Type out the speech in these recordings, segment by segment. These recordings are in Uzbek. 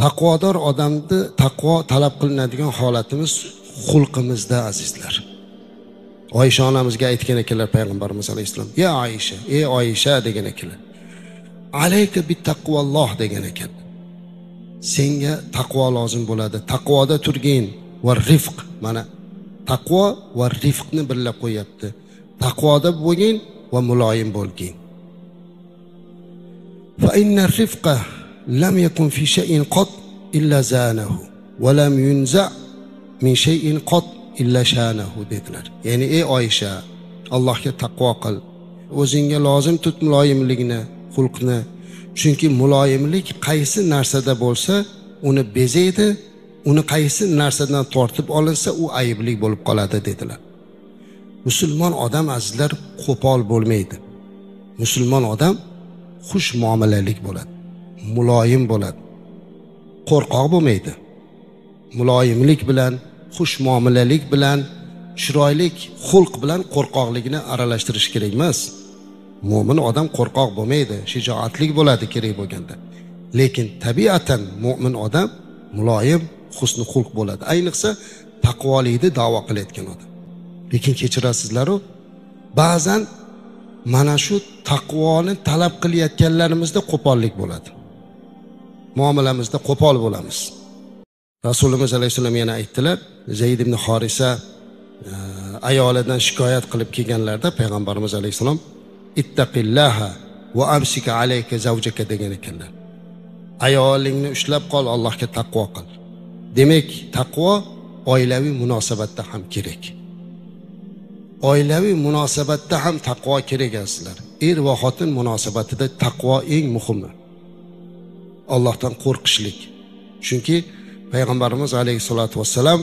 Taqvodor odamni taqvo talab qilinadigan holatimiz xulqimizda azizlar. Oysha onamizga aytgan ekanlar payg'ambarimiz alayhisalom: "Ya Oysha, ey Oysha" degan ekanlar. "Alayka bit taqvalloh" degan ekan. Senga taqvo lozim bo'ladi. Taqvoda turgin va rifq. Mana taqvo va rifqni birlab qo'yapti. Taqvoda bo'lgin va muloyim bo'lgin. Fa inna rifqa lam yakun fi shay'in qat illa zanahu va lam yunza min shay'in qat illa shanahu dedilar. Ya'ni ey Oysha, Allohga taqvo qil. O'zingga lozim tut muloyimlikni, xulqni. Chunki muloyimlik qaysi narsada bo'lsa, uni bezaydi, uni qaysi narsadan tortib olinsa, u ayblik bo'lib qoladi dedilar. Musulmon odam azizlar qo'pol bo'lmaydi. Musulmon odam xush muomalalik bo'ladi, muloyim bo'ladi. Qo'rqoq bo'lmaydi. Muloyimlik bilan, xush muomalalik bilan, chiroylik xulq bilan qo'rqoqlikni aralashtirish kerak emas. Mo'min odam qo'rqoq bo'lmaydi, shijoatlik bo'ladi kerak bo'lganda. Lekin tabiatan mo'min odam muloyim, husni xulq bo'ladi. Ayniqsa taqvolikni da'vo qilayotgan odam. Lekin kechirasizlar-ku, ba'zan mana shu taqvoni talab qilayotganlarimizda qo'pollik bo'ladi. Muomalamizda qo'pol bo'lamiz. Rasululloh alayhisalom yana aytdilar, Zayd ibn Horisa ayolidan shikoyat qilib kelganlarda payg'ambarimiz alayhisalom ittaqillaha va amsika alayka zawjaka degan ekanlar. Ayolingni ushlab qol, Allohga taqvo qil. Demak, taqvo oilaviy munosabatda ham kerak. Oilaviy munosabatda ham taqvo kerak azizlar. Er va xotin munosabatida taqvo eng muhimi. Allohdan qo'rqishlik. Chunki payg'ambarimiz alayhisolatu vassalam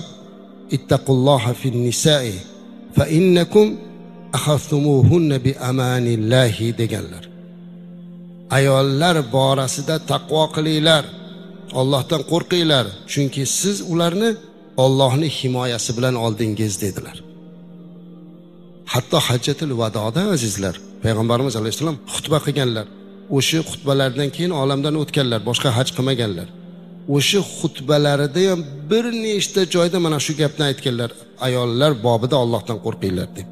ittaqulloha fin nisa'i fa innakum akhadhtumuhunna bi amanillahi deganlar. Ayollar borasida taqvo qilinglar, Allohdan qo'rqinglar, chunki siz ularni Allohning himoyasi bilan oldingiz dedilar. Hatto hajjatul vadoda azizlar, payg'ambarimiz alayhisalom xutba qilganlar. O'sha xutbalardan keyin olamdan o'tganlar, boshqa haj qilmaganlar. O'sha xutbalarida ham bir nechta joyda mana shu gapni aytganlar, ayollar bobida Allohdan qo'rqinglar deb.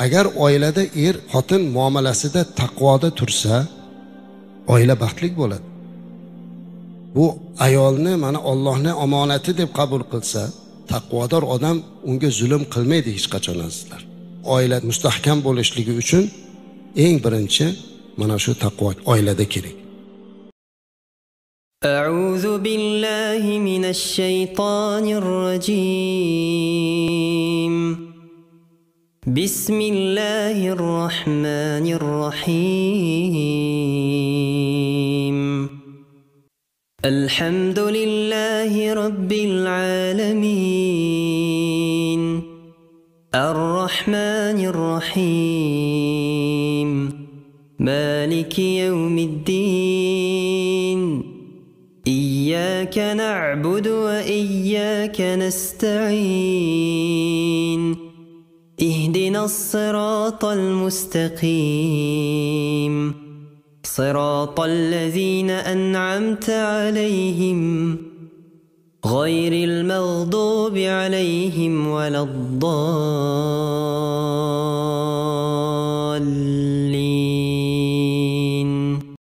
Agar oilada er xotin muomalasida taqvoda tursa, oila baxtli bo'ladi. Bu ayolni mana Allohning omonati deb qabul qilsa, taqvodor odam unga zulm qilmaydi hech qachon azizlar. Oila mustahkam bo'lishligi uchun eng birinchi mana shu taqvo oilada kerak. A'udhu billahi minash shaytonir rajim. Bismillahir rahmanir rahim. Alhamdulillahi rabbil alamin. Ar-rahmanir rahim. Maliki yawmiddin. إياك نعبد وإياك نستعين اهدنا الصراط المستقيم صراط الذين أنعمت عليهم غير المغضوب عليهم ولا الضالين